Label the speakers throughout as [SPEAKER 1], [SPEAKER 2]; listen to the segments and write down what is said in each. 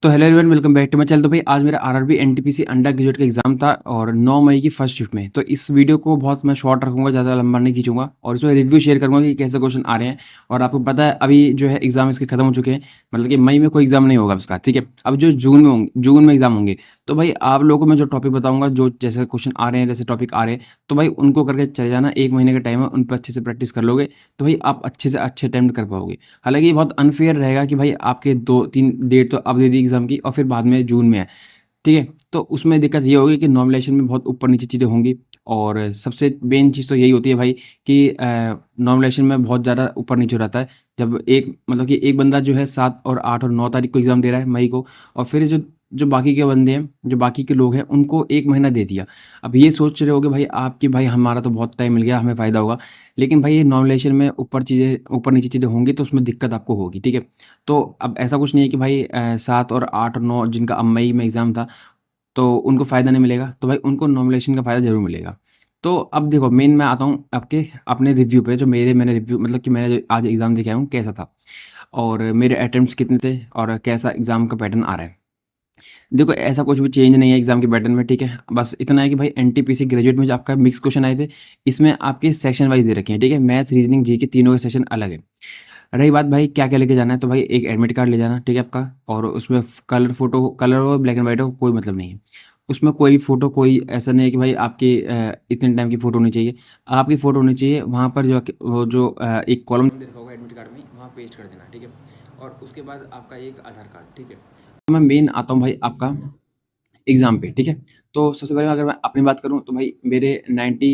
[SPEAKER 1] तो hello everyone, welcome back to my channel. तो भाई आज मेरा आरआरबी एनटीपीसी अंडर ग्रेजुएट का एग्जाम था और 9 मई की फर्स्ट शिफ्ट में। तो इस वीडियो को बहुत मैं शॉर्ट रखूंगा, ज़्यादा लंबा नहीं खींचूंगा और इसमें रिव्यू शेयर करूंगा कि कैसे क्वेश्चन आ रहे हैं। और आपको पता है अभी जो है एग्जाम इसके खत्म हो चुके हैं, मतलब कि मई में कोई एग्जाम नहीं होगा इसका, ठीक है। अब जो जून में एग्जाम होंगे, तो भाई आप लोगों को मैं जो टॉपिक बताऊंगा, जो जैसे क्वेश्चन आ रहे हैं, जैसे टॉपिक आ रहे हैं, तो भाई उनको करके चले जाना। 1 महीने का टाइम है, उन पर अच्छे से प्रैक्टिस कर लोगे तो भाई आप अच्छे से अच्छे अटेम्प्ट कर पाओगे। हालाँकि ये बहुत अनफ़ेयर रहेगा कि भाई आपके 2-3 डेट तो अब दे दी एग्ज़ाम की और फिर बाद में जून में है, ठीक है? तो उसमें दिक्कत ये होगी कि नॉर्मलाइज़ेशन में बहुत ऊपर-नीचे चीज़ें होंगी और सबसे मेन चीज़ तो यही होती है भाई कि नॉर्मलाइज़ेशन में बहुत ज़्यादा ऊपर-नीचे हो जाता है। जब एक मतलब कि एक बंदा जो है 7 और 8 और 9 तारीख को एग्ज़ाम दे रहा है मई को, और फिर जो जो बाकी के बंदे हैं, जो बाकी के लोग हैं, उनको 1 महीना दे दिया। अब ये सोच रहे होगे भाई आप कि भाई हमारा तो बहुत टाइम मिल गया, हमें फ़ायदा होगा। लेकिन भाई ये नॉर्मलाइज़ेशन में ऊपर-नीचे चीज़ें होंगी तो उसमें दिक्कत आपको होगी, ठीक है? तो अब ऐसा कुछ नहीं है कि भाई 7 और 8 और 9 जिनका अब मई में एग्ज़ाम था, तो उनको फ़ायदा नहीं मिलेगा, तो भाई उनको नॉर्मलाइज़ेशन का फ़ायदा ज़रूर मिलेगा। तो अब देखो मेन मैं आता हूँ आपके अपने रिव्यू पे, जो मैंने रिव्यू मतलब कि मैंने जो आज एग्ज़ाम दे के आया हूँ कैसा था और मेरे अटेम्प्ट्स कितने थे और कैसा एग्ज़ाम का पैटर्न आ रहा है। देखो ऐसा कुछ भी चेंज नहीं है एग्ज़ाम के पैटर्न में, ठीक है? बस इतना है कि भाई एनटीपीसी ग्रेजुएट में जो आपका मिक्स क्वेश्चन आए थे, इसमें आपके सेक्शन वाइज़ दे रखे हैं, ठीक है? मैथ, रीज़निंग, जीके तीनों के सेक्शन अलग है। रही बात भाई क्या-क्या लेके जाना है, तो भाई एक एडमिट कार्ड ले जाना, ठीक है आपका, और उसमें कलर हो, ब्लैक एंड व्हाइट हो, कोई मतलब नहीं है। उसमें कोई फ़ोटो कोई ऐसा नहीं है कि भाई आपकी इतने टाइम की फ़ोटो होनी चाहिए। आपकी फ़ोटो होनी चाहिए वहाँ पर जो वो जो एक कॉलम दे रखा होगा एडमिट कार्ड में, वहाँ पेस्ट कर देना, ठीक है? और उसके बाद आपका एक आधार कार्ड, ठीक है? तो मैं मेन आता हूँ भाई आपका एग्ज़ाम पे, ठीक है? तो सबसे पहले अगर मैं अपनी बात करूँ तो भाई मेरे 90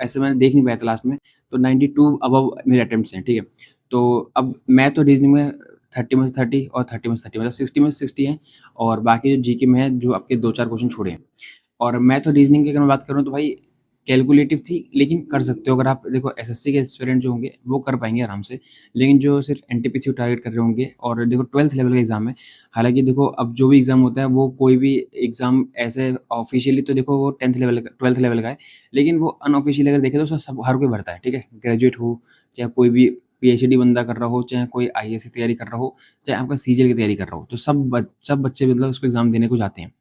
[SPEAKER 1] ऐसे मैंने देख नहीं पाया था लास्ट में, तो 92 अबव मेरे अटेम्प्ट्स हैं, ठीक है? तो अब मैथ और रीज़निंग में 30 में से 30 और 30 में से 30 मतलब 60 में से 60 हैं, और बाकी जो जीके में है, जो आपके 2-4 क्वेश्चन छोड़े हैं। और मैथ और रीज़निंग की अगर मैं बात करूँ तो भाई कैलकुलेटिव थी, लेकिन कर सकते हो अगर आप देखो एसएससी के एस्पिरेंट जो होंगे वो कर पाएँगे आराम से। लेकिन जो सिर्फ़ एनटीपीसी को टारगेट कर रहे होंगे, और देखो 12th लेवल का एग्ज़ाम है। हालाँकि देखो अब जो भी एग्ज़ाम होता है वो कोई भी एग्ज़ाम ऐसे ऑफ़िशियली तो देखो वो 10th लेवल का 12th लेवल का है। लेकिन वो अनऑफ़िशियली अगर देखें तो उसमें सब हर कोई भरता है, ठीक है? ग्रेजुएट हो, चाहे कोई भी पीएचडी बंदा कर रहा हो, चाहे कोई आईएएस की तैयारी कर रहा हो, चाहे आपका सीजीएल की तैयारी कर रहा हो, तो सब बच्चे मतलब उसको एग्ज़ाम देने को जाते हैं।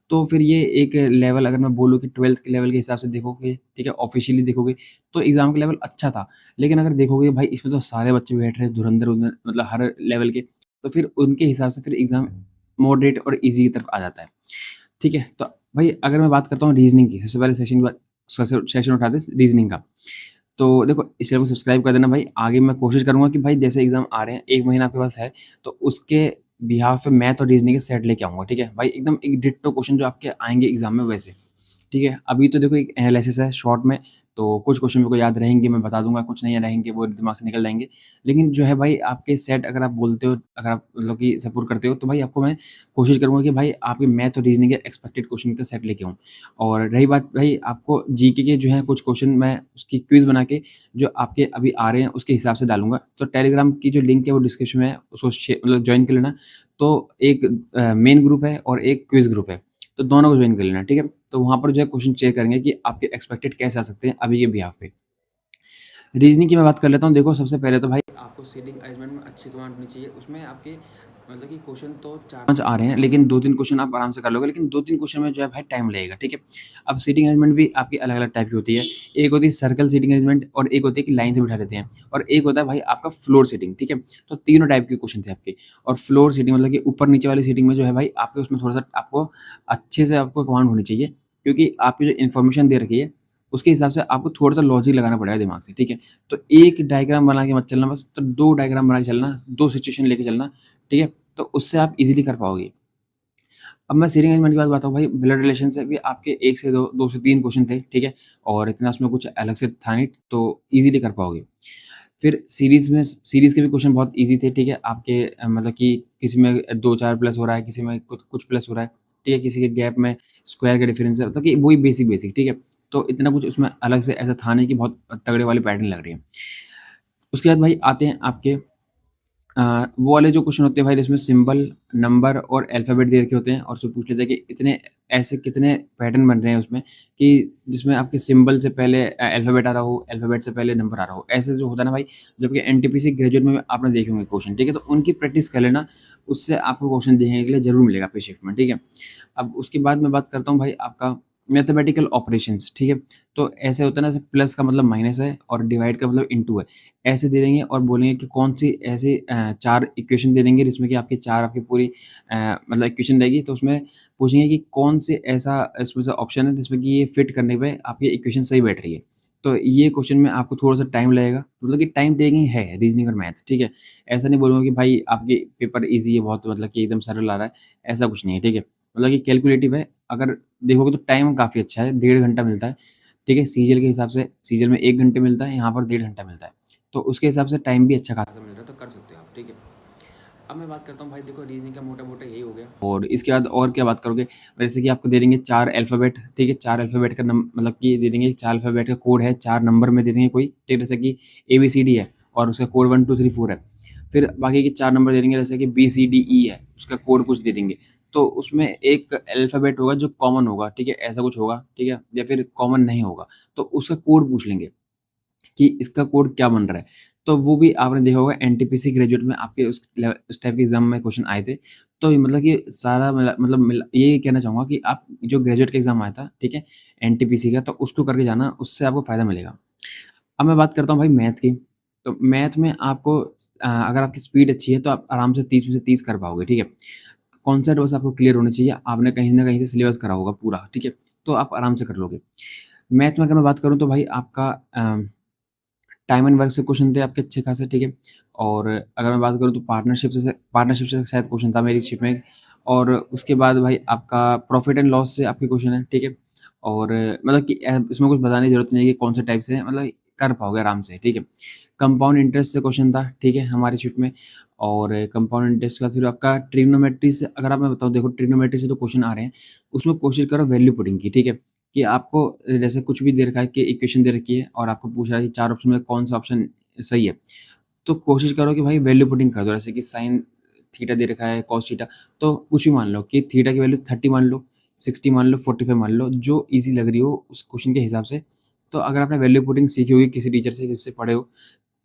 [SPEAKER 1] तो फिर ये एक लेवल अगर मैं बोलूँ कि 12th के लेवल के हिसाब से देखोगे, ठीक है, ऑफ़िशियली देखोगे, तो एग्ज़ाम का लेवल अच्छा था। लेकिन अगर देखोगे भाई इसमें तो सारे बच्चे बैठ रहे हैं धुरंधर मतलब हर लेवल के, तो फिर उनके हिसाब से फिर एग्ज़ाम मॉडरेट और ईज़ी की तरफ आ जाता है, ठीक है? तो भाई अगर मैं बात करता हूँ रीज़निंग की, सबसे पहले सेक्शन उठाते हैं रीज़निंग का। तो देखो इस चैनल को सब्सक्राइब कर देना भाई। आगे मैं कोशिश करूँगा कि भाई जैसे एग्ज़ाम आ रहे हैं, 1 महीना आपके पास है, तो उसके बिहाफ़ पे मैथ और रीज़निंग के सेट लेके आऊँगा, ठीक है? भाई एकदम एक डिट्टो क्वेश्चन जो आपके आएँगे एग्ज़ाम में वैसे। ठीक है? अभी तो देखो एक एनालिसिस है शॉर्ट में, तो कुछ क्वेश्चन मेरे को याद रहेंगे, मैं बता दूँगा, कुछ नहीं रहेंगे, वो दिमाग से निकल जाएँगे। लेकिन जो है भाई आपके सेट अगर आप बोलते हो, अगर आप मतलब कि सपोर्ट करते हो, तो भाई आपको मैं कोशिश करूँगा कि भाई आपके मैथ और रीज़निंग के एक्सपेक्टेड क्वेश्चन का सेट लेके आऊँ। और रही बात भाई आपको जीके के जो हैं कुछ क्वेश्चन मैं उसकी क्विज़ बना के जो आपके अभी आ रहे हैं उसके हिसाब से डालूँगा। तो टेलीग्राम की जो लिंक है वो डिस्क्रिप्शन में है, उसको मतलब जॉइन कर लेना। तो एक मेन ग्रुप है और एक क्विज़ ग्रुप है, तो दोनों को जॉइन कर लेना, ठीक है? तो वहाँ पर जो है क्वेश्चन चेक करेंगे कि आपके एक्सपेक्टेड कैसे आ सकते हैं अभी के बिहाफ़ पे। रीज़निंग की मैं बात कर लेता हूँ। देखो सबसे पहले तो भाई आपको सीटिंग अरेंजमेंट में अच्छी कमांड होनी चाहिए। उसमें आपके मतलब कि क्वेश्चन तो 4-5 आ रहे हैं, लेकिन 2-3 क्वेश्चन आप आराम से कर लोगे, लेकिन 2-3 क्वेश्चन में जो है भाई टाइम लगेगा, ठीक है? अब सीटिंग अरेंजमेंट भी आपकी अलग-अलग टाइप की होती है। एक होती है सर्कल सीटिंग अरेंजमेंट, और एक होती है कि लाइन से बिठा देते हैं, और एक होता है भाई आपका फ्लोर सीटिंग, ठीक है? तो तीनों टाइप के क्वेश्चन थे आपके। और फ्लोर सीटिंग मतलब कि ऊपर-नीचे वाली सीटिंग में जो है भाई आपके उसमें थोड़ा-सा आपको अच्छे से आपको कमांड होनी चाहिए, क्योंकि आपकी जो इन्फॉर्मेशन दे रखी है, उसके हिसाब से आपको थोड़ा-सा लॉजिक लगाना पड़ेगा दिमाग से, ठीक है? तो एक डायग्राम बना के मत चलना बस, तो 2 डायग्राम बना के चलना, 2 सिचुएशन लेके चलना, ठीक है? तो उससे आप ईज़िली कर पाओगे। अब मैं सीटिंग अरेंजमेंट की बात बताऊँ भाई, ब्लड रिलेशन से भी आपके 1 से 2 से 3 क्वेश्चन थे, ठीक है? और इतना उसमें कुछ अलग से था नहीं, तो ईज़िली कर पाओगे। फिर सीरीज़ के भी क्वेश्चन बहुत ईज़ी थे, ठीक है? आपके मतलब कि किसी में 2-4 प्लस हो रहा है, किसी में कुछ कुछ प्लस हो रहा है, ठीक है? किसी के गैप में स्क्वायर का डिफरेंस है, मतलब कि वही बेसिक, ठीक है? तो इतना कुछ उसमें अलग से ऐसा था नहीं कि बहुत तगड़े वाले पैटर्न लग रही हैं। उसके बाद भाई आते हैं आपके वो वाले जो क्वेश्चन होते हैं भाई जिसमें सिंबल, नंबर और अल्फ़ाबेट दे रखे होते हैं, और उसमें पूछ लेते हैं कि इतने ऐसे कितने पैटर्न बन रहे हैं उसमें कि जिसमें आपके सिंबल से पहले अल्फ़ाबेट आ रहा हो, अल्फ़ाबेट से पहले नंबर आ रहा हो। ऐसे जो होता है ना भाई, जबकि एनटीपीसी ग्रेजुएट में आपने देखे होंगे क्वेश्चन, ठीक है? तो उनकी प्रैक्टिस कर लेना, उससे आपको क्वेश्चन देखने के लिए ज़रूर मिलेगा आपके शिफ्ट में, ठीक है? अब उसके बाद मैं बात करता हूँ भाई आपका मैथमेटिकल ऑपरेशंस, ठीक है? तो ऐसे होता है ना, प्लस का मतलब माइनस है और डिवाइड का मतलब इनटू है। ऐसे दे देंगे और बोलेंगे कि कौन-सी ऐसी 4 इक्वेशन दे देंगे जिसमें कि आपकी 4 आपकी पूरी मतलब इक्वेशन रहेगी, तो उसमें पूछेंगे कि कौन से ऐसा इसमें से ऑप्शन है जिसमें कि ये फिट करने पे आपकी इक्वेशन सही बैठ रही है। तो ये क्वेश्चन में आपको थोड़ा-सा टाइम लगेगा, मतलब कि टाइम टेकिंग है रीज़निंग और मैथ, ठीक है? ऐसा नहीं बोलूँगा कि भाई आपके पेपर ईज़ी है बहुत, मतलब कि एकदम सरल आ रहा है, ऐसा कुछ नहीं है, ठीक है? मतलब कि कैलकुलेटिव है, अगर देखोगे तो टाइम काफ़ी अच्छा है, 1.5 घंटा मिलता है, ठीक है? सीजीएल के हिसाब से सीजीएल में 1 घंटे मिलता है, यहाँ पर 1.5 घंटा मिलता है। तो उसके हिसाब से टाइम भी अच्छा खासा मिल रहा है, तो कर सकते हो आप, ठीक है? अब मैं बात करता हूँ भाई, देखो रीज़निंग का मोटा-मोटा यही हो गया और इसके बाद और क्या बात करोगे? जैसे कि आपको दे देंगे 4 अल्फ़ाबेट, ठीक है? 4 अल्फ़ाबेट का मतलब कि दे देंगे 4 अल्फ़ाबेट का कोड है, 4 नंबर में दे देंगे कोई, ठीक है? जैसे कि एबीसीडी है और उसका कोड 1 2 3 4 है। फिर बाकी के 4 नंबर दे देंगे, जैसे कि बीसीडीई है, उसका कोड कुछ दे देंगे। तो उसमें एक अल्फ़ाबेट होगा जो कॉमन होगा, ठीक है? ऐसा कुछ होगा, ठीक है? या फिर कॉमन नहीं होगा, तो उसका कोड पूछ लेंगे। कि इसका कोड क्या बन रहा है। तो वो भी आपने देखा होगा एनटीपीसी ग्रेजुएट में आपके उस टाइप के एग्ज़ाम में क्वेश्चन आए थे। तो ये मतलब कि सारा मतलब ये कहना चाहूँगा कि आप जो ग्रेजुएट का एग्ज़ाम आया था, ठीक है? एनटीपीसी का, तो उसको करके जाना, उससे आपको फ़ायदा मिलेगा। अब मैं बात करता हूँ भाई मैथ की। तो मैथ में आपको अगर आपकी स्पीड अच्छी है तो आप आराम से 30 में से 30 कर पाओगे, ठीक है? कॉन्सेप्ट बस आपको क्लियर होना चाहिए। आपने कहीं न कहीं से सिलेबस करा होगा पूरा, ठीक है? तो आप आराम से कर लोगे। मैथ में अगर मैं बात करूँ तो भाई आपका टाइम एंड वर्क से क्वेश्चन थे आपके अच्छे खासे, ठीक है? और अगर मैं बात करूँ तो पार्टनरशिप से शायद क्वेश्चन था मेरी शिप में। और उसके बाद भाई आपका प्रॉफिट एंड लॉस से आपके क्वेश्चन है, ठीक है? और मतलब कि इसमें कुछ बताने की ज़रूरत नहीं है कि कौन से टाइप से है, मतलब कर पाओगे आराम से, ठीक है? कंपाउंड इंटरेस्ट से क्वेश्चन था, ठीक है? हमारी शिफ्ट में। और कंपाउंड इंटरेस्ट का फिर आपका ट्रिग्नोमेट्री से, अगर आप मैं बताऊँ, देखो ट्रिग्नोमेट्री से तो क्वेश्चन आ रहे हैं, उसमें कोशिश करो वैल्यू पुटिंग की, ठीक है? कि आपको जैसे कुछ भी दे रखा है कि इक्वेशन दे रखी है और आपको पूछ रहा है कि 4 ऑप्शन में कौन-सा ऑप्शन सही है। तो कोशिश करो कि भाई वैल्यू पुटिंग कर दो, जैसे कि साइन थीटा दे रखा है, कॉस थीटा, तो कुछ भी मान लो कि थीटा की वैल्यू 30 मान लो, 60 मान लो, 45 मान लो, जो ईज़ी लग रही हो उस क्वेश्चन के हिसाब से। तो अगर आपने वैल्यू पुटिंग सीखी होगी किसी टीचर से जिससे पढ़े हो,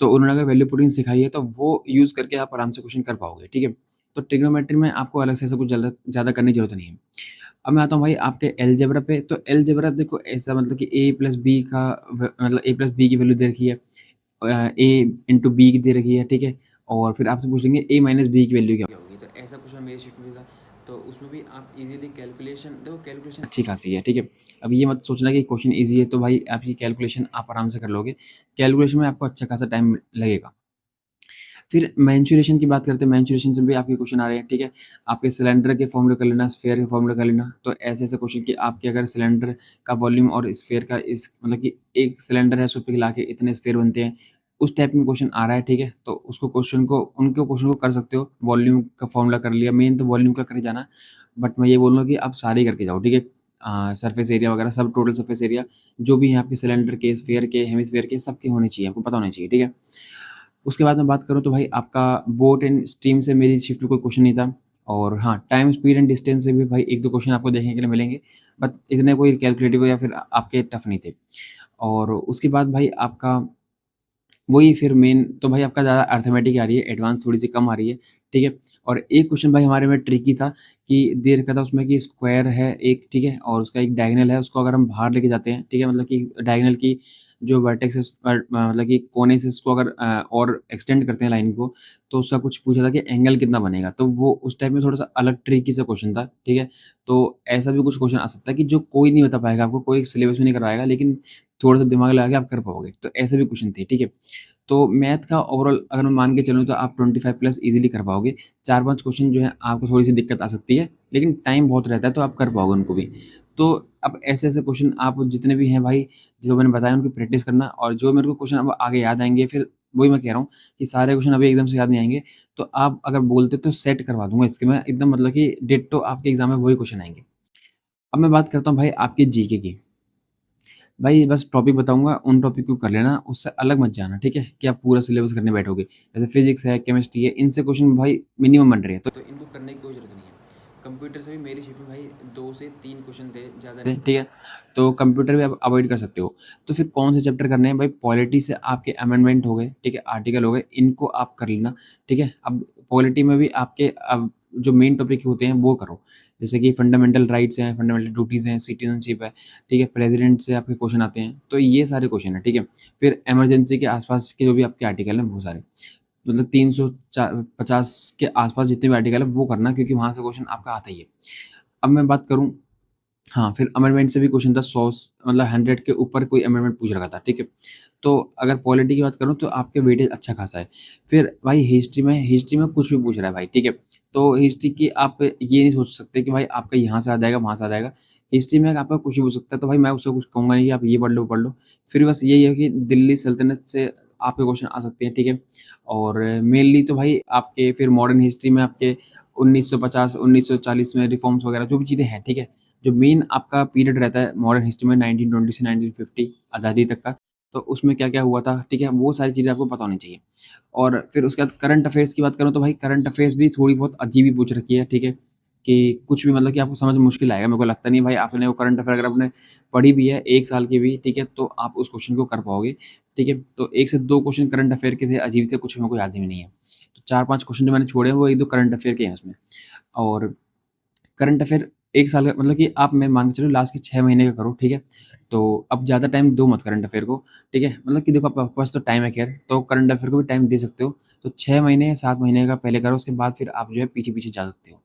[SPEAKER 1] तो उन्होंने अगर वैल्यू पुटिंग सिखाई है तो वो यूज़ करके आप आराम से क्वेश्चन कर पाओगे, ठीक है? तो ट्रिग्नोमेट्री में आपको अलग से ऐसा कुछ ज़्यादा ज़्यादा करने की ज़रूरत नहीं है। अब मैं आता हूँ भाई आपके अलजेब्रा पे। तो अलजेब्रा देखो ऐसा, मतलब कि ए प्लस बी का मतलब ए प्लस बी की वैल्यू दे रखी है, ए इंटू बी की दे रखी है, ठीक है? और फिर आपसे पूछ लेंगे ए माइनस बी की वैल्यू क्या होगी। तो ऐसा क्वेश्चन मेरी शीट में भी था। तो उसमें भी आप इजीली कैलकुलेशन, देखो कैलकुलेशन अच्छी खासी है, ठीक है? अब ये मत सोचना कि क्वेश्चन ईज़ी है तो भाई आपकी कैलकुलेशन आप आराम से कर लोगे। कैलकुलेशन में आपको अच्छा खासा टाइम लगेगा। फिर मेंसुरेशन की बात करते हैं, मेंसुरेशन से भी आपके क्वेश्चन आ रहे हैं, ठीक है? आपके सिलेंडर के फॉर्मूले कर लेना, स्फीयर के फॉर्मूले कर लेना। तो ऐसे-ऐसे क्वेश्चन कि आपके अगर सिलेंडर का वॉल्यूम और स्फीयर का इस मतलब कि एक सिलेंडर है, उसको पिघला के इतने स्फीयर बनते हैं, उस टाइप में क्वेश्चन आ रहा है, ठीक है? तो उसको क्वेश्चन को उनके क्वेश्चन को कर सकते हो। वॉल्यूम का फॉर्मूला कर लिया, मेन तो वॉल्यूम का करे जाना। बट मैं ये बोलूँगा कि आप सारे करके जाओ, ठीक है? सरफेस एरिया वगैरह सब, टोटल सरफेस एरिया जो भी है आपके सिलेंडर के, स्फीयर के, हेमिस्फीयर के, सबके होने चाहिए, आपको पता होना चाहिए, ठीक है? उसके बाद मैं बात करूँ तो भाई आपका बोट एंड स्ट्रीम से मेरी शिफ्ट में कोई क्वेश्चन नहीं था। और हाँ, टाइम, स्पीड एंड डिस्टेंस से भी भाई 1-2 क्वेश्चन आपको देखने के लिए मिलेंगे, बट इतने कोई कैलकुलेटिव या फिर आपके टफ नहीं थे। और उसके बाद भाई आपका वही फिर मेन तो भाई आपका ज़्यादा अर्थमेटिक आ रही है, एडवांस थोड़ी-सी कम आ रही है, ठीक है? और एक क्वेश्चन भाई हमारे में ट्रिकी था कि दे रखा था उसमें कि स्क्वायर है एक, ठीक है? और उसका एक डायगोनल है, उसको अगर हम बाहर लेके जाते हैं, ठीक है? मतलब कि डायगोनल की जो वर्टेक्स है मतलब कि कोने से उसको अगर और एक्सटेंड करते हैं लाइन को, तो उसका कुछ पूछा था कि एंगल कितना बनेगा? तो वो उस टाइप में थोड़ा-सा अलग ट्रिकी सा क्वेश्चन था, ठीक है? तो ऐसा भी कुछ क्वेश्चन आ सकता है कि जो कोई नहीं बता पाएगा आपको, कोई सिलेबस में नहीं करवाएगा, लेकिन थोड़ा-सा दिमाग लगा के आप कर पाओगे। तो ऐसे भी क्वेश्चन थे, ठीक है? तो मैथ का ओवरऑल अगर मैं मान के चलूँ तो आप 25 प्लस ईज़िली कर पाओगे। 4-5 क्वेश्चन जो है आपको थोड़ी-सी दिक्कत आ सकती है, लेकिन टाइम बहुत रहता है तो आप कर पाओगे उनको भी। तो अब ऐसे-ऐसे क्वेश्चन आप जितने भी हैं भाई, जो मैंने बताया उनकी प्रैक्टिस करना, और जो मेरे को क्वेश्चन अब आगे याद आएँगे, फिर वही मैं कह रहा हूँ कि सारे क्वेश्चन अभी एकदम से याद नहीं आएँगे। तो आप अगर बोलते तो सेट करवा दूँगा इसके मैं एकदम, मतलब कि डिट्टो आपके एग्ज़ाम में वही क्वेश्चन आएँगे। अब मैं बात करता हूँ भाई आपके जीके की। भाई बस टॉपिक बताऊँगा, उन टॉपिक को कर लेना, उससे अलग मत जाना, ठीक है? कि आप पूरा सिलेबस करने बैठोगे। जैसे फिज़िक्स है, केमिस्ट्री है, इनसे क्वेश्चन भाई मिनिमम बन रहे हैं, तो इनको करने की कोई ज़रूरत नहीं है। कंप्यूटर से भी मेरी शिफ्ट में भाई 2 से 3 क्वेश्चन थे, ज़्यादा नहीं, ठीक है? तो कंप्यूटर भी आप अवॉइड कर सकते हो। तो फिर कौन से चैप्टर करने हैं भाई? पॉलिटी से आपके अमेंडमेंट हो गए, ठीक है? आर्टिकल हो गए, इनको आप कर लेना, ठीक है? अब पॉलिटी में भी आपके अब जो मेन टॉपिक होते हैं वो करो। जैसे कि फंडामेंटल राइट्स हैं, फंडामेंटल ड्यूटीज़ हैं, सिटीज़नशिप है, ठीक है? प्रेज़िडेंट से आपके क्वेश्चन आते हैं, तो ये सारे क्वेश्चन हैं, ठीक है? फिर इमरजेंसी के आस-पास के जो भी आपके आर्टिकल हैं वो सारे। मतलब 350 के आस-पास जितने भी आर्टिकल है वो करना, क्योंकि वहाँ से क्वेश्चन आपका आता ही है। अब मैं बात करूँ, हाँ, फिर अमेंडमेंट से भी क्वेश्चन था 100 मतलब 100 के ऊपर कोई अमेंडमेंट पूछ रखा था, ठीक है? तो अगर पॉलिटी की बात करूँ तो आपके वेटेज अच्छा खासा है। फिर भाई हिस्ट्री में कुछ भी पूछ रहा है भाई, ठीक है? तो हिस्ट्री की आप ये नहीं सोच सकते कि भाई आपका यहाँ से आ जाएगा, वहाँ से आ जाएगा। हिस्ट्री में आपका कुछ भी पूछ सकता है, तो भाई मैं उससे कुछ कहूँगा नहीं कि आप ये पढ़ लो, वो पढ़ लो। फिर बस यही है कि दिल्ली सल्तनत से आपके क्वेश्चन आ सकते हैं, ठीक है? और मेनली तो भाई आपके फिर मॉडर्न हिस्ट्री में आपके 1950, 1940 में रिफॉर्म्स वगैरह जो भी चीज़ें हैं, ठीक है? जो मेन आपका पीरियड रहता है मॉडर्न हिस्ट्री में 1920 से 1950 आज़ादी तक का, तो उसमें क्या-क्या हुआ था, ठीक है? वो सारी चीज़ें आपको पता होनी चाहिए। और फिर उसके बाद करंट अफ़ेयर्स की बात करूँ तो भाई करंट अफ़ेयर्स भी थोड़ी बहुत अजीब ही पूछ रखी है, ठीक है? कि कुछ भी मतलब कि आपको समझ में मुश्किल आएगा, मेरे को लगता नहीं है भाई आपने वो करंट अफ़ेयर अगर आपने पढ़ी भी है 1 साल की भी, ठीक है? तो आप उस क्वेश्चन को कर पाओगे, ठीक है? तो 1 से 2 क्वेश्चन करंट अफ़ेयर के थे, अजीब थे, कुछ मेरे को याद भी नहीं है। तो 4-5 क्वेश्चन जो मैंने छोड़े हैं वो 1-2 करंट अफ़ेयर के हैं उसमें। और करंट अफ़ेयर 1 साल का मतलब कि आप मैं मान के चलो लास्ट के 6 महीने का करो, ठीक है? तो अब ज़्यादा टाइम दो मत करंट अफ़ेयर को, ठीक है? मतलब कि देखो आपके पास तो टाइम है खैर, तो करंट अफ़ेयर को भी टाइम दे सकते हो। तो 6 महीने या 7 महीने का पहले करो, उसके बाद फिर आप जो है पीछे-पीछे जा सकते हो।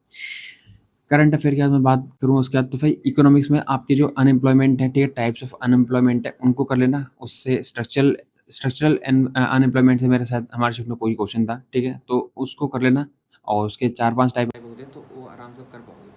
[SPEAKER 1] करंट अफ़ेयर की आज मैं बात करूँ उसके बाद तो भाई इकोनॉमिक्स में आपके जो अनएम्प्लॉयमेंट है, ठीक है? टाइप्स ऑफ अनएम्प्लॉयमेंट है, उनको कर लेना। उससे स्ट्रक्चरल अनएम्प्लॉयमेंट से मेरे साथ हमारे शिफ्ट में कोई क्वेश्चन था, ठीक है? तो उसको कर लेना और उसके 4-5 टाइप होते हैं, तो वो आराम से आप कर पाओगे।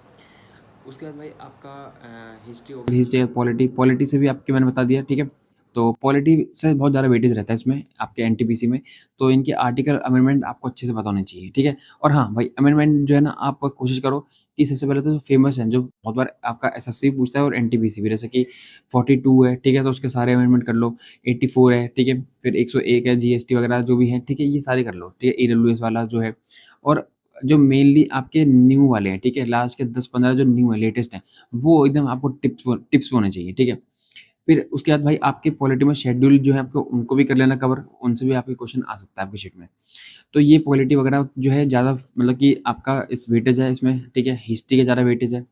[SPEAKER 1] उसके बाद भाई आपका हिस्ट्री हो गई, हिस्ट्री है, पॉलिटी से भी आपके मैंने बता दिया, ठीक है? तो पॉलिटी से बहुत ज़्यादा वेटेज रहता है इसमें आपके एनटीपीसी में, तो इनके आर्टिकल अमेंडमेंट आपको अच्छे से पता होने चाहिए, ठीक है? और हाँ, भाई अमेंडमेंट जो है ना आप कोशिश करो कि सबसे पहले तो फेमस हैं, जो बहुत बार आपका एसएससी पूछता है और एनटीपीसी भी, जैसे कि 42 है, ठीक है? तो उसके सारे अमेंडमेंट कर लो, 84 है, ठीक है? फिर 101 है, जीएसटी वगैरह जो भी है, ठीक है? ये सारे कर लो, ठीक है? ईडब्ल्यूएस वाला जो है, और जो मेनली आपके न्यू वाले हैं, ठीक है? लास्ट के 10-15 जो न्यू है, लेटेस्ट हैं, वो एकदम आपको टिप्स होने चाहिए, ठीक है? फिर उसके बाद भाई आपके पॉलिटी में शेड्यूल जो है आपको उनको भी कर लेना कवर, उनसे भी आपके क्वेश्चन आ सकता है आपकी शीट में। तो ये पॉलिटी वगैरह जो है ज़्यादा मतलब कि आपका इस वेटेज है इसमें, ठीक है? हिस्ट्री का ज़्यादा वेटेज है।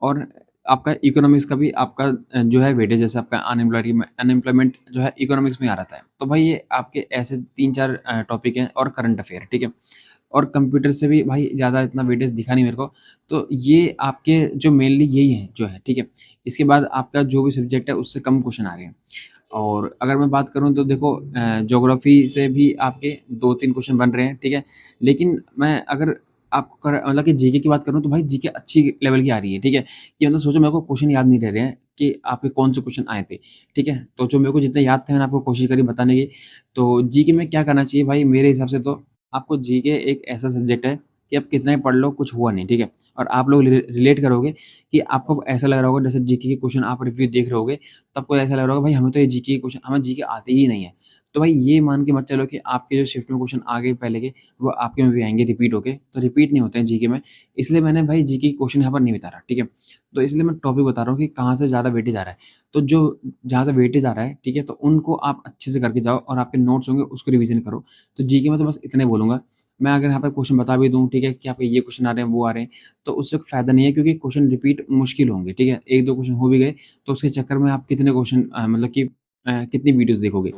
[SPEAKER 1] और आपका इकोनॉमिक्स का भी आपका जो है वेटेज, जैसे आपका अनएम्प्लॉयमेंट जो है इकोनॉमिक्स में आ रहता है। तो भाई ये आपके ऐसे 3-4 टॉपिक हैं और करंट अफ़ेयर, ठीक है? और कंप्यूटर से भी भाई ज़्यादा इतना वेटेज दिखा नहीं मेरे को। तो ये आपके जो मेनली यही हैं जो है, ठीक है? इसके बाद आपका जो भी सब्जेक्ट है उससे कम क्वेश्चन आ रहे हैं। और अगर मैं बात करूँ तो देखो ज्योग्राफ़ी से भी आपके 2-3 क्वेश्चन बन रहे हैं, ठीक है? लेकिन मैं अगर आपको मतलब कि जीके की बात करूँ तो भाई जीके अच्छी लेवल की आ रही है, ठीक है? कि मतलब सोचो मेरे को क्वेश्चन याद नहीं रह रहे हैं कि आपके कौन से क्वेश्चन आए थे, ठीक है? तो जो मेरे को जितने याद थे मैंने आपको कोशिश करी बताने की। तो जीके में क्या करना चाहिए भाई, मेरे हिसाब से तो आपको जीके एक ऐसा सब्जेक्ट है कि आप कितना ही पढ़ लो कुछ हुआ नहीं, ठीक है? और आप लोग रिलेट करोगे कि आपको ऐसा लग रहा होगा जैसे जीके के क्वेश्चन आप रिव्यू देख रहे होगे, तो आपको ऐसा लग रहा होगा भाई हमें तो ये जीके के क्वेश्चन हमें जीके आते ही नहीं है। तो भाई ये मान के मत चलो कि आपके जो शिफ्ट में क्वेश्चन आ गए पहले के, वो आपके में भी आएँगे रिपीट होके, तो रिपीट नहीं होते हैं जीके में। इसलिए मैंने भाई जीके के क्वेश्चन यहाँ पर नहीं बता रहा, ठीक है? तो इसलिए मैं टॉपिक बता रहा हूँ कि कहाँ से ज़्यादा वेटेज आ रहा है। तो जो जहाँ से वेटेज आ रहा है, ठीक है? तो उनको आप अच्छे से करके जाओ और आपके नोट्स होंगे उसको रिवीज़न करो। तो जीके में तो बस इतना ही बोलूँगा। मैं अगर यहाँ पे क्वेश्चन बता भी दूँ, ठीक है? कि आपके ये क्वेश्चन आ रहे हैं, वो आ रहे हैं, तो उससे फ़ायदा नहीं है, क्योंकि क्वेश्चन रिपीट मुश्किल होंगे, ठीक है? 1-2 क्वेश्चन हो भी गए, तो उसके चक्कर में आप कितने क्वेश्चन मतलब कि कितनी वीडियोज़ देखोगे?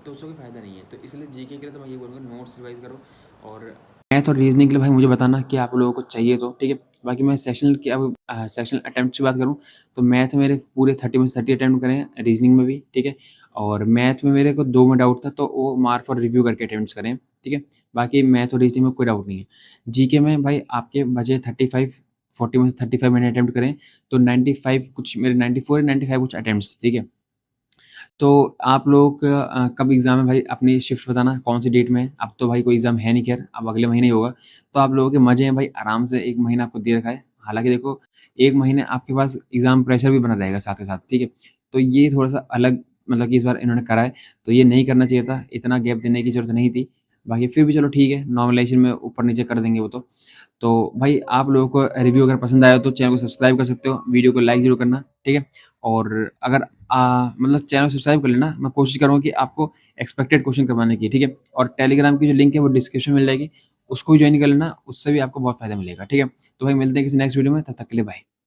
[SPEAKER 1] तो उससे कोई फ़ायदा नहीं है। तो इसलिए जीके के लिए तो मैं ये बोलूँगा नोट्स रिवाइज़ करो। और मैथ और रीज़निंग के लिए भाई मुझे बताना कि आप लोगों को चाहिए तो, ठीक है? बाकी मैं सेशनल की अब सेशनल अटेम्प्ट्स की बात करूँ, तो मैथ में मेरे पूरे 30 में से 30 अटेम्प्ट करे हैं, रीज़निंग में भी, ठीक है? और मैथ में मेरे को 2 में डाउट था, तो वो मार्क और रिव्यू करके अटेम्प्ट्स करे हैं, ठीक है? बाकी मैथ और रीज़निंग में कोई डाउट नहीं है। जीके में भाई आपके बचे 35, 40 में से 35 मैंने अटेम्प्ट करे हैं, तो 95 कुछ मेरे 94 या 95 कुछ अटेम्प्ट्स, ठीक है? तो आप लोगों का कब एग्ज़ाम है भाई, अपनी शिफ्ट बताना कौन-सी डेट में है? अब तो भाई कोई एग्ज़ाम है नहीं खैर, अब अगले महीने ही होगा। तो आप लोगों के मज़े हैं भाई, आराम से 1 महीना आपको दे रखा है। हालाँकि देखो 1 महीने आपके पास एग्ज़ाम प्रेशर भी बना रहेगा साथ के साथ, ठीक है? तो ये थोड़ा-सा अलग मतलब कि इस बार इन्होंने करा है, तो ये नहीं करना चाहिए था, इतना गैप देने की ज़रूरत नहीं थी। बाकी फिर भी चलो ठीक है, नॉर्मलाइज़ेशन में ऊपर-नीचे कर देंगे वो तो। तो भाई आप लोगों को रिव्यू अगर पसंद आया तो चैनल को सब्सक्राइब कर सकते हो, वीडियो को लाइक ज़रूर करना, ठीक है? और अगर मतलब चैनल को सब्सक्राइब कर लेना, मैं कोशिश करूँगा कि आपको एक्सपेक्टेड क्वेश्चन करवाने की, ठीक है? और टेलीग्राम की जो लिंक है वो डिस्क्रिप्शन में मिल जाएगी, उसको भी जॉइन कर लेना, उससे भी आपको बहुत फ़ायदा मिलेगा, ठीक है? तो भाई मिलते हैं किसी नेक्स्ट वीडियो में, तब तक के लिए बाय।